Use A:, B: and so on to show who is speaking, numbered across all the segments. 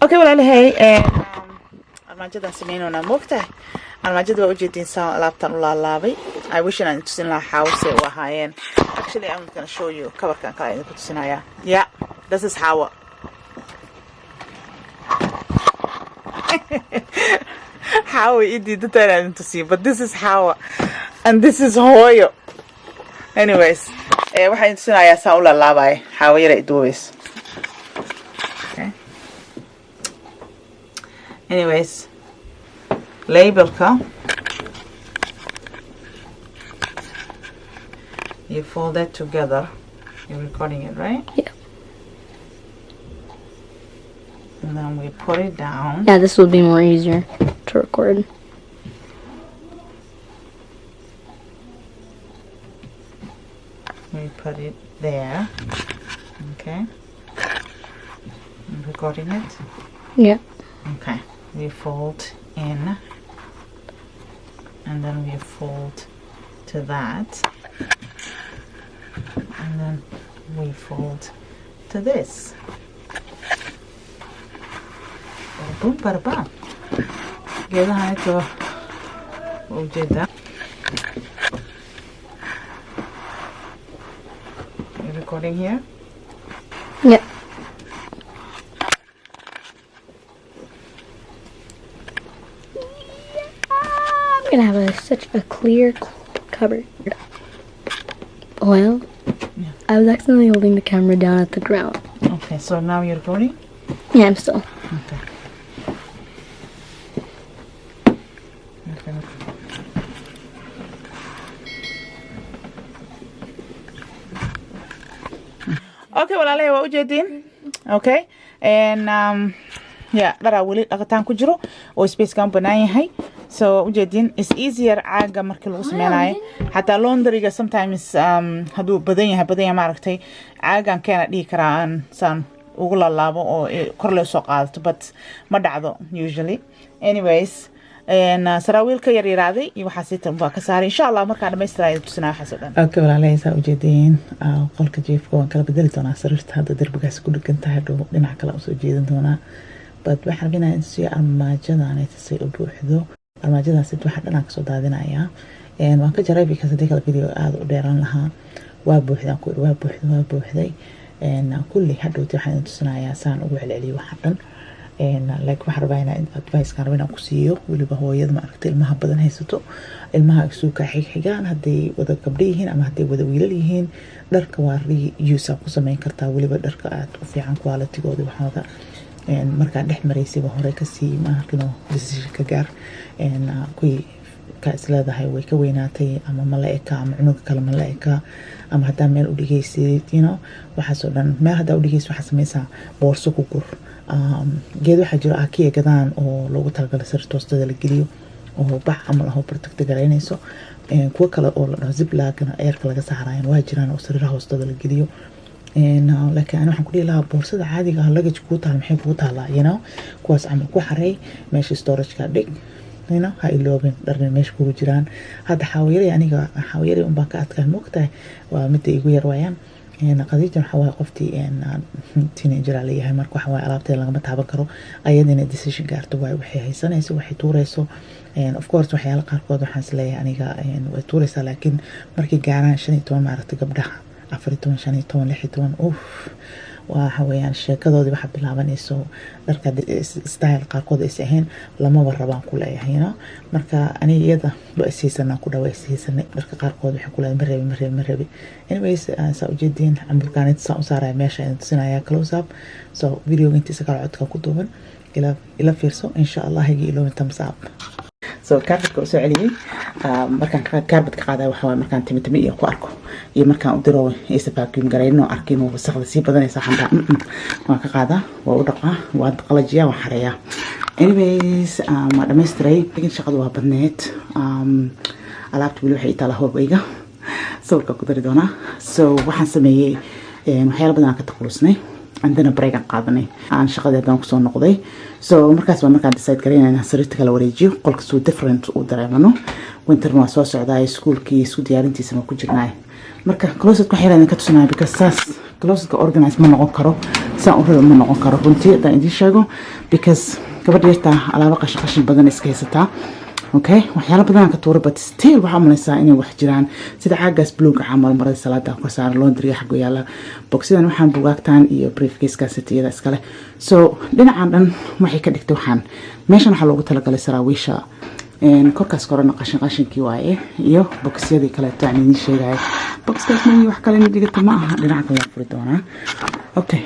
A: Okay, walaalahey armaajadan sameynona moogtahay armaajada waa ujeedin saa alaabtan u laalaabay I wish inaan tusin lahaa xaawse u ahaayeen. Actually I'm going to show you coverkan kale idinku tusinaya. Yeah, this is Hawa. Hawa idii dadaan idin tusiyo, but this is Hawa and this is Hooyo. Anyways, waxaan tusinayaa saa u laalaabay Hawa yara iduways. Anyways, labelka you fold it together. You're recording it, right?
B: Yeah.
A: And then we put it down.
B: Yeah, this would be more easier to record.
A: We put it there. Okay. I'm recording it?
B: Yeah.
A: Okay. We fold in. And then we fold to that. And then we fold to this. Boom, bada bam. Geedaha ito ujeeda. You recording here?
B: Yeah. I'm gonna have such a clear cover. Well,
A: Yeah.
B: I was accidentally holding the camera down at the ground.
A: Okay, so now you're recording?
B: Yeah, I'm still.
A: Okay. Okay, walaalahey waa ujeedin. Okay. And yeah, dharaa weli dhaqataan ku jiro oo spacekan banaan yahay. So ujeedin is easier caaga markii lagu sameynayo. Hatta laundryga sometimes haduu badan yahay maaragtay caagan keena dhigi karaan san ugu laalaabo oo kor loo soo qaadato, but ma dhacdo usually. Anyways, saraawiilka yar yaraaday iyo waxa sitan baa ka saaray insha Allah marka dhameystirayo tusinaa waxa soo dhan. Okay, walaalahey saa ujeedin qolka jiifka waan kala bedeli doonaa sariirta hadda darbigaas ku dhagan tahay dhinaca kale u soo jeedin doonaa. But waxaan rabinaa in si armaajadan ay si u buuxdo. Armaajadaas waxa dhanaan ka soo daadinayaa. Waan ka jaray because hadii kala video aad u dheeran lahaa. Waa buuxday. kulli hadhowti waxaan tusinayaa saan ugu celceliyo waxa dhan. Like waxaan rabaa inaan advice kan rabaa ku siiyo waliba hooyada ma aragtay ilmaha badan haysato ilmaha isuuka xigaan haday wada gabdho yihiin ama haday wada wiilal yihiin dharka waa reuse ku sameyn kartaa waliba dharka aad u fiican quality-gooda waxooda marka dhex mareysay hore ka sii ma arkino decision ka gaar kuy ka isleedahay way ka weynaatay ama malaa'ika ama cunuga kale malaa'ika ama hadaa meel u dhigaysid waxa soo dhan meel hadaa u dhigaysid waxa sameysaa boorso ku gur geed waxa jiro akiya gadaan oo loogu talagalay sariirta hoosteeda la geliyo oo bax ama laho protect garaynayso kuwa kale oo la dhaho ziplock-na airka laga saarayaan waa jiraan oo sariiraha hoosteeda la geliyo laakiin waxaan ku dhihi lahaa boorsada caadiga ah luggage ku taal maxay ku taalaa kuwaas camal ku xareey meesha storage-ka dhig ha iloobin dharna meesha kugu jiraan hadda xaawayari un baa ka adkaan moogtahay waa midda igu yar waayaan qadiijan waxa waaye qoftii teenager la yahay marka waxa waaye alaabteeda lagama taaban karo ayadina decision gaarto waxay haysanayso waxay tuurayso of course waxyaalo qaarkood waxaan isleeyahay aniga way tuuraysaa laakiin markii gaaraan 15 maaragtay gabdhaha 14 15 16 waxa weeyaan sheekadoodii waxa bilaabanayso dharka style qaarkood ay saaheen lama warabaan ku leeyahay marka aniga iyada loo isiisanaa ku dhawaysaysanay dharka qaarkood waxa ku leeyahay mareebi anyways saa ujeedin amburkaanid saa u saaray meesha inta sinaya close up so video intiisa kala codka ku duuban ila fiirso insha Allah higi ilo thumbs up so carpet-ka soo celiyay markaan carpet-ka qaaday waxa waa markaan timi iyo ku arko iyo markaan u diro isa vacuum gareyno arkin oo wasaqda si badanaysa xanta waan ka qaadaa waa u dhaqaa waa qalajiyaa waan xareeyaa anyways ma dhameystiray digin shaqadu waa badneed alaabta wali waxay taala hoobayga sawirka ku dari doonaa so waxaan sameeyay waxyaalo badan ka taqalusnay عندنا بريك قادني عن شغلة دام كسون نقضي so مركز ومركز decide كرينا إن سريرتك كلا وريجي قلك سو different ودريمانو وينتر ما سو سعداي سكول كي سو ديارنتي سما كوجرناي مركز closet كحيلا إنك تسمعي because ساس closet كorganize ما نقول كرو saan u rabo ma noqon karo runtii haddaan idiin sheego because gabadha yartaa alaabo qashin badan iska haysataa okay waxyaalo badan ka tuuray but still waxa malaysaa inay wax jiraan sida caagaas bluega camal marada salaada ku saar laundry xaq yaala boxadan waxaan bugaagtaan iyo briefcase-ka sitiyada iskale so dhinacan dhan waxay ka dhigtay waxaan meeshan waxa loogu talagalay saraawiisha korkaas korona qashinkii waaye iyo boxyadii kale taan idin sheegay boxkaas ma wax kale dhigata ma aha dhinaca kale furi doonaa okay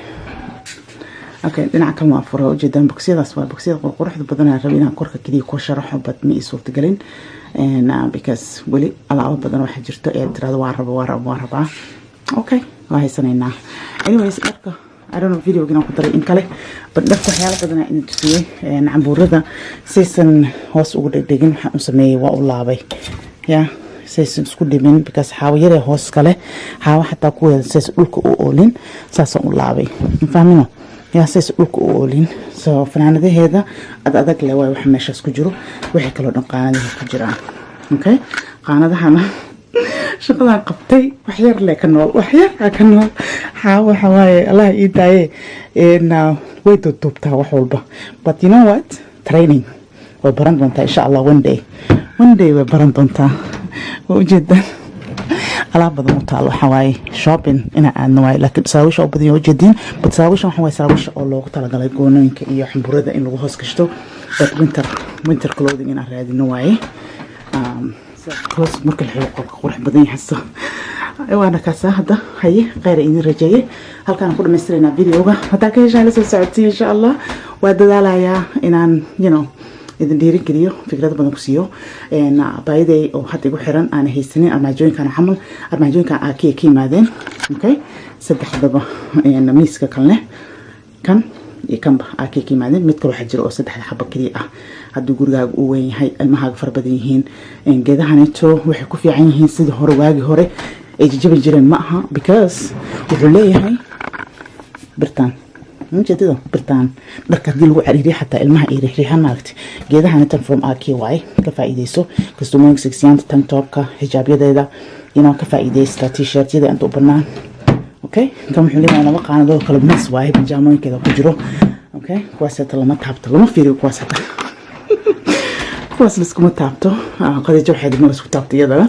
A: dhinaca kale ma furo ujeedaan boxyadaas waa boxyada quruxda badan aan rabay inaan korka kaliya ku sharaxo bad ma suurta galin because wali alaabo badan waxa jirto ee tirada waa rabaa okay waa haysanayna anyways marka I don't know video gina ku daray in kale but dadka waxyaalo badan aan idin tusiyay cambuurada saysan hoos ugu dhigin waxaan u sameeyay waa u laabay saysan isku dhimin because xaawayada hoos kale xaawa xataa kuwa saysan dhulka u oolin saasan u laabay fahmino saysan dhulka u oolin so fanaanadaheeda adag le way wax meeshaas ku jiro wixii kale dhan qaanadaha ku jiraan okay qaanadahana shaqadan qabtay wax yar le ka nool waxa waaye Allah ii daaye way duubtaa wax walba but you know what training way baran doontaa insha Allah one day way baran doontaa ujeedaan alaab badan u taalo waxa waaye shopping ina aadna waaye laakiin saawisha oo badan ujeedin but saawisha waxa waaye saawisha oo loogu talagalay goonooyinka iyo xamburada in lagu hoos gashto but winter clothing ina raadino waaye close marka la qolka qurux badan yahay وانا كاسة هذا هاي غير إني رجعي هل كان كل مسترنا فيديوغا هذا كيش على سعودي إن شاء الله وهذا لا يا إن إذا ديري كريو فكرة بنقصيو إن بايدي أو حتى يقول حرن أنا هيستني أرمجون كان حمل أرمجون كان أكي مادين أوكي سبح ضبا إن ميسك كان يكمل أكي مادين متكل حجر أو سدح حبة كريه هادو جورجا وين هاي المهاج فربديهين إن جدا هنتو وحكوا في عينهن سيد هرواجي هوري جيب الجيران معها because وحليه هاي برتان جديدة برتان بركة دي الوعي ريحة حتى المها ريحة مالتي جدا هنتم from AKY كفائديسو كستومونك سكسيان تانك توب كحجاب يدا كفائديس كتيشيرت يدا أنتو برنان اوكي كم حلينا انا بقى انا دول كلب نص واي بيجامون كده كجرو اوكي كواسه لما تعبت لما فيري كواسه كواس لسكم تعبتوا قديجه واحد ما لسكم تعبتي يدا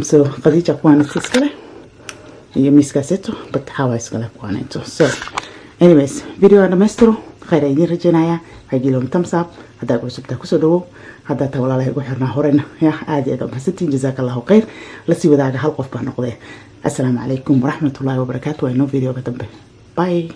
A: سو قديجه كوانت تسكله هي ميسكاسيتو بتحاول اسكله كوانتو سو anyways فيديو انا مسترو خير ايدين رجينايا هاجي لهم تمساب هذا كسبته كسو دو هذا تولى له وحرنا هورنا يا عادي هذا بس جزاك الله خير لسي وداga hal qof baa noqday السلام عليكم ورحمة الله وبركاته وإنه فيديو كتبه باي